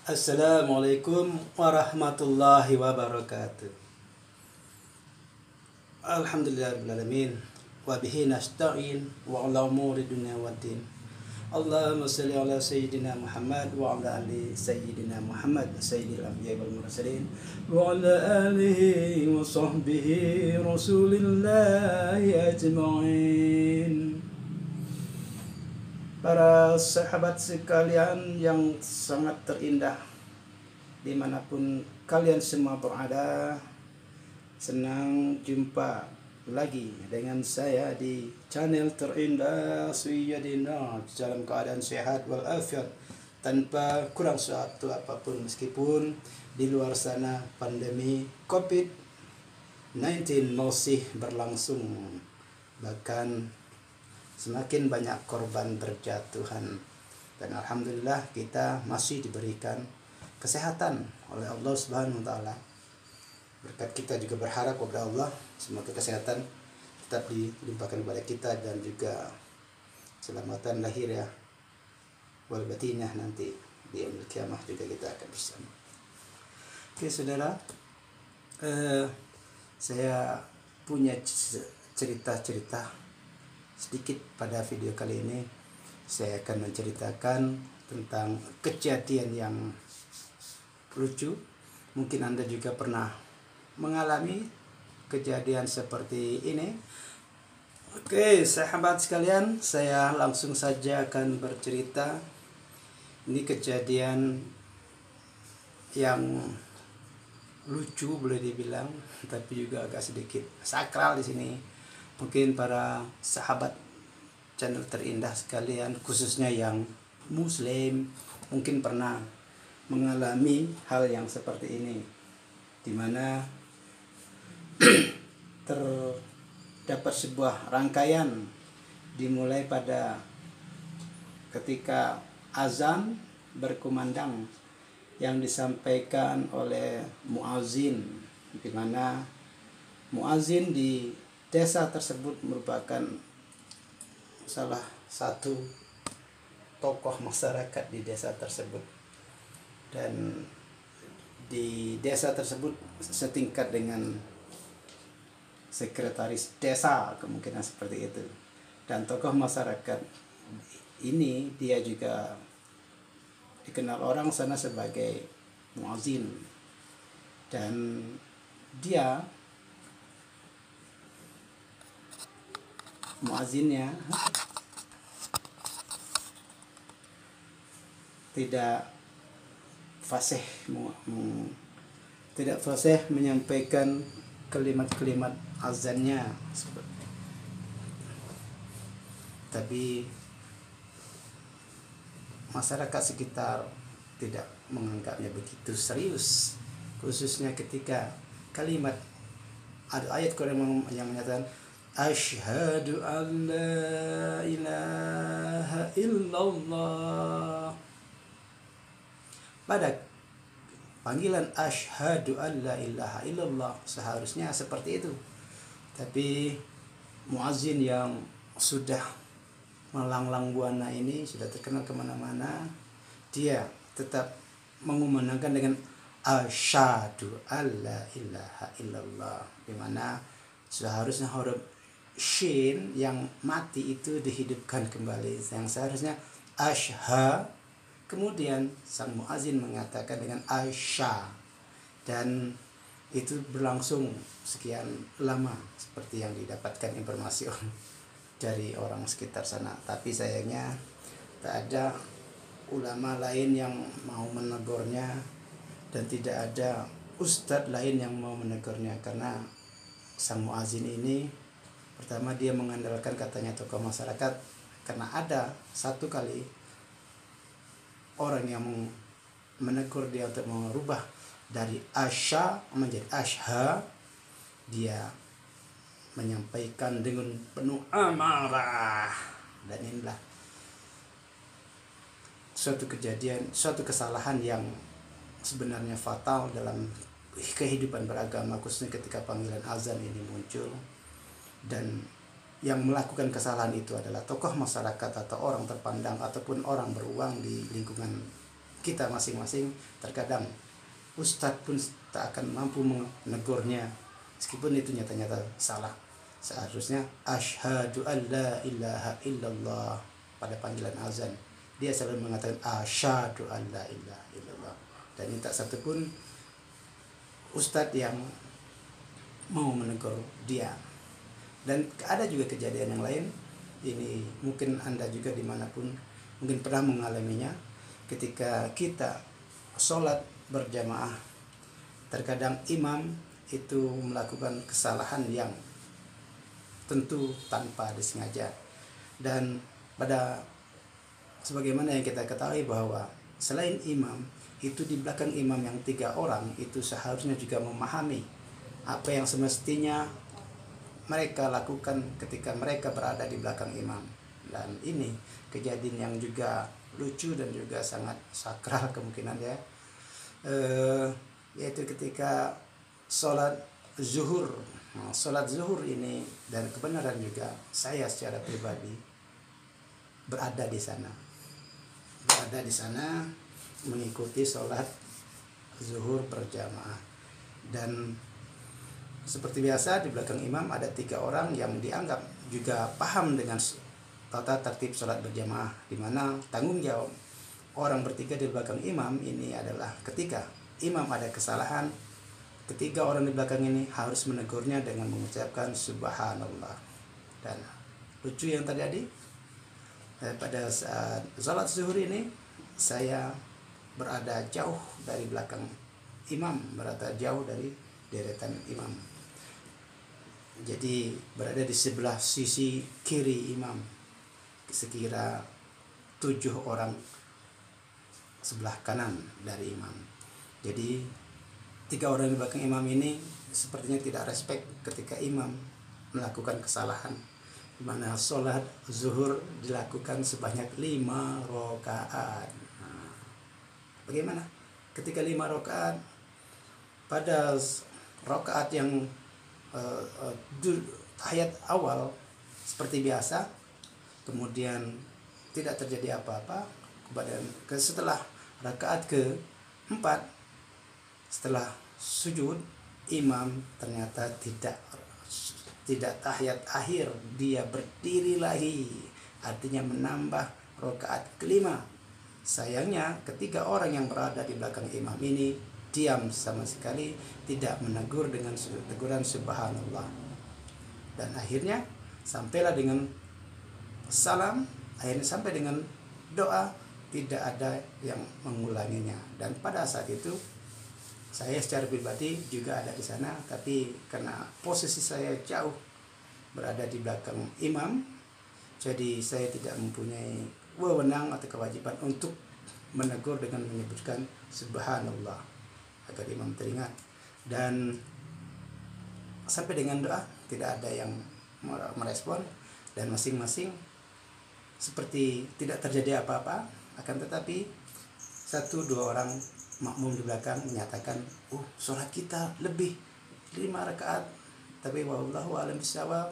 Assalamualaikum warahmatullahi wabarakatuh. Alhamdulillahirrahmanirrahim. Wa bihi nasta'in wa ala umuri dunya waddin. Allahumma salli ala sayyidina Muhammad wa ala ali sayyidina Muhammad sayyidil anbiya wal mursalin wa ala alihi wa sahbihi rasulillahi ajma'in. Para sahabat sekalian yang sangat terindah, dimanapun kalian semua berada, senang jumpa lagi dengan saya di channel terindah Sayyidina dalam keadaan sehat walafiat tanpa kurang suatu apapun, meskipun di luar sana pandemi COVID-19 masih berlangsung, bahkan semakin banyak korban berjatuhan, dan alhamdulillah kita masih diberikan kesehatan oleh Allah Subhanahu wa taala. Berkat kita juga berharap kepada Allah semoga kesehatan tetap dilimpahkan kepada kita dan juga keselamatan lahir ya wal batinah, nanti di yaumil kiamah juga kita akan bersama. Oke saudara, saya punya cerita sedikit. Pada video kali ini saya akan menceritakan tentang kejadian yang lucu. Mungkin Anda juga pernah mengalami kejadian seperti ini. Oke sahabat sekalian, saya langsung saja akan bercerita. Ini kejadian yang lucu boleh dibilang, tapi juga agak sedikit sakral di sini. Mungkin para sahabat channel terindah sekalian, khususnya yang muslim, mungkin pernah mengalami hal yang seperti ini, di mana terdapat sebuah rangkaian dimulai pada ketika azan berkumandang yang disampaikan oleh muazin, di mana muazin di desa tersebut merupakan salah satu tokoh masyarakat di desa tersebut, dan di desa tersebut setingkat dengan sekretaris desa, kemungkinan seperti itu. Dan tokoh masyarakat ini dia juga dikenal orang sana sebagai muazin, dan dia muazinnya tidak fasih menyampaikan kalimat-kalimat azannya, tapi masyarakat sekitar tidak menganggapnya begitu serius, khususnya ketika kalimat ada ayat Quran yang menyatakan Asyhadu an la ilaha illallah. Pada panggilan asyhadu an la ilaha illallah seharusnya seperti itu, tapi muazin yang sudah melanglang buana ini, sudah terkenal kemana-mana, dia tetap mengumandangkan dengan asyhadu an la ilaha illallah, di mana seharusnya huruf shin yang mati itu dihidupkan kembali, yang seharusnya asha, kemudian sang muazin mengatakan dengan asya, dan itu berlangsung sekian lama seperti yang didapatkan informasi dari orang sekitar sana. Tapi sayangnya tak ada ulama lain yang mau menegurnya, dan tidak ada ustadz lain yang mau menegurnya, karena sang muazin ini pertama dia mengandalkan katanya tokoh masyarakat, karena ada satu kali orang yang menegur dia untuk merubah dari asya menjadi asha, dia menyampaikan dengan penuh amarah, dan inilah suatu kejadian, suatu kesalahan yang sebenarnya fatal dalam kehidupan beragama, khususnya ketika panggilan azan ini muncul. Dan yang melakukan kesalahan itu adalah tokoh masyarakat atau orang terpandang ataupun orang beruang di lingkungan kita masing-masing. Terkadang ustadz pun tak akan mampu menegurnya meskipun itu nyata-nyata salah. Seharusnya asyhadu an la ilaha illallah pada panggilan azan. Dia selalu mengatakan asyhadu an la ilaha illallah. Dan ini tak satu pun ustadz yang mau menegur dia. Dan ada juga kejadian yang lain. Ini mungkin Anda juga dimanapun mungkin pernah mengalaminya. Ketika kita sholat berjamaah, terkadang imam itu melakukan kesalahan yang tentu tanpa disengaja. Dan pada sebagaimana yang kita ketahui bahwa selain imam, itu di belakang imam yang 3 orang itu seharusnya juga memahami apa yang semestinya mereka lakukan ketika mereka berada di belakang imam. Dan ini kejadian yang juga lucu dan juga sangat sakral kemungkinan ya, yaitu ketika sholat zuhur. Sholat zuhur ini, dan kebenaran juga saya secara pribadi berada di sana mengikuti sholat zuhur berjamaah. Dan seperti biasa di belakang imam ada 3 orang yang dianggap juga paham dengan tata tertib sholat berjamaah, di mana tanggung jawab orang bertiga di belakang imam ini adalah ketika imam ada kesalahan, 3 orang di belakang ini harus menegurnya dengan mengucapkan subhanallah. Dan lucu yang terjadi pada saat sholat zuhur ini, saya berada jauh dari belakang imam, berada jauh dari deretan imam. Jadi berada di sebelah sisi kiri imam, sekira 7 orang sebelah kanan dari imam. Jadi 3 orang di belakang imam ini sepertinya tidak respect ketika imam melakukan kesalahan, di mana sholat zuhur dilakukan sebanyak 5 rakaat. Bagaimana ketika 5 rakaat, pada rakaat yang tahiyat awal seperti biasa, kemudian tidak terjadi apa-apa, setelah rakaat ke-4, setelah sujud, imam ternyata tidak tahiyat akhir, dia berdiri lagi, artinya menambah rakaat ke-5. Sayangnya ketiga orang yang berada di belakang imam ini diam sama sekali, tidak menegur dengan teguran subhanallah. Dan akhirnya sampailah dengan salam, akhirnya sampai dengan doa, tidak ada yang mengulanginya. Dan pada saat itu saya secara pribadi juga ada di sana, tapi karena posisi saya jauh berada di belakang imam, jadi saya tidak mempunyai wewenang atau kewajiban untuk menegur dengan menyebutkan subhanallah agar imam teringat. Dan sampai dengan doa tidak ada yang merespon, dan masing-masing seperti tidak terjadi apa-apa. Akan tetapi 1-2 orang makmum di belakang menyatakan, sholat kita lebih 5 rakaat. Tapi wallahu a'lam bishawab,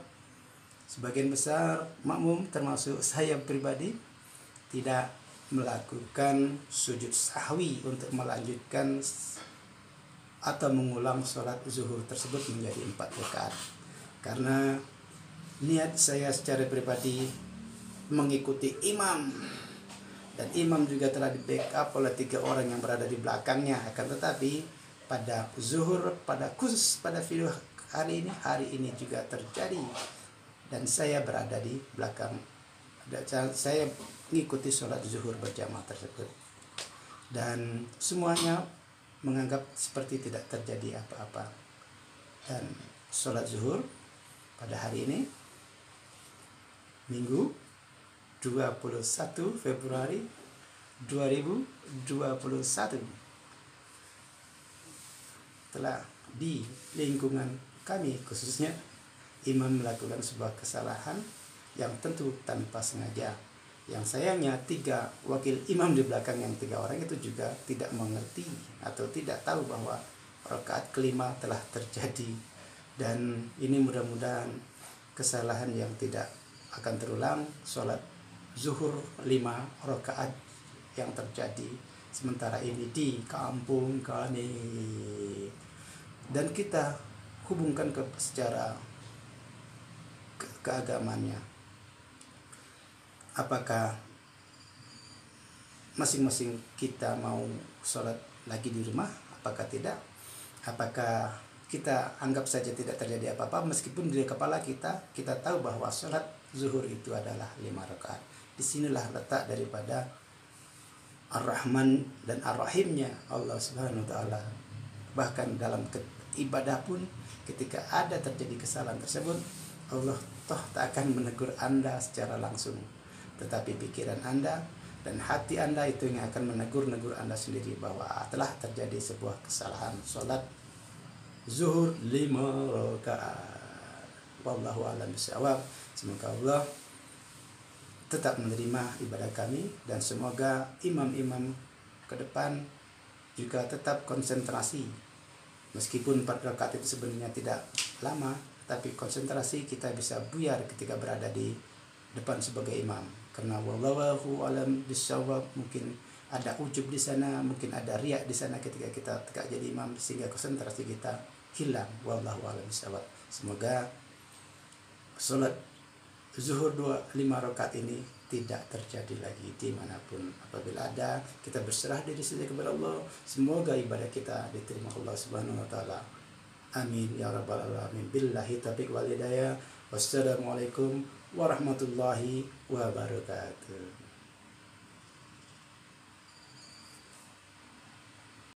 sebagian besar makmum termasuk saya pribadi tidak melakukan sujud sahwi untuk melanjutkan atau mengulang sholat zuhur tersebut menjadi 4 rakaat, karena niat saya secara pribadi mengikuti imam, dan imam juga telah di backup oleh 3 orang yang berada di belakangnya. Akan tetapi pada zuhur, pada video hari ini juga terjadi, dan saya berada di belakang, saya mengikuti sholat zuhur berjamaah tersebut, dan semuanya menganggap seperti tidak terjadi apa-apa. Dan sholat zuhur pada hari ini, Minggu 21 Februari 2021, telah di lingkungan kami khususnya imam melakukan sebuah kesalahan yang tentu tanpa sengaja. Yang sayangnya 3 wakil imam di belakang yang 3 orang itu juga tidak mengerti atau tidak tahu bahwa rakaat ke-5 telah terjadi. Dan ini mudah-mudahan kesalahan yang tidak akan terulang, sholat zuhur 5 rakaat yang terjadi sementara ini di kampung kami. Dan kita hubungkan secara keagamannya. Apakah masing-masing kita mau sholat lagi di rumah? Apakah tidak? Apakah kita anggap saja tidak terjadi apa-apa meskipun di kepala kita tahu bahwa sholat zuhur itu adalah 5 rakaat. Disinilah letak daripada Ar-Rahman dan Ar-Rahimnya Allah Subhanahu wa taala. Bahkan dalam ibadah pun ketika ada terjadi kesalahan tersebut, Allah toh tak akan menegur Anda secara langsung, tetapi pikiran Anda dan hati Anda itu yang akan menegur Anda sendiri bahwa telah terjadi sebuah kesalahan sholat zuhur 5 rakaat. Wallahu a'lam bishawab. Semoga Allah tetap menerima ibadah kami, dan semoga imam-imam ke depan juga tetap konsentrasi. Meskipun 4 rakaat itu sebenarnya tidak lama, tapi konsentrasi kita bisa buyar ketika berada di depan sebagai imam. Karena wallahu a'lam bishawab, mungkin ada ujub di sana, mungkin ada riak di sana ketika kita tegak jadi imam, sehingga konsentrasi kita hilang. Wallahu a'lam bishawab. Semoga salat zuhur 5 rakaat ini tidak terjadi lagi dimanapun. Apabila ada, kita berserah diri saja kepada Allah. Semoga ibadah kita diterima Allah Subhanahu wa taala. Amin ya rabbal alamin. Billahi taufiq wal hidayah. Wassalamualaikum warahmatullahi wabarakatuh.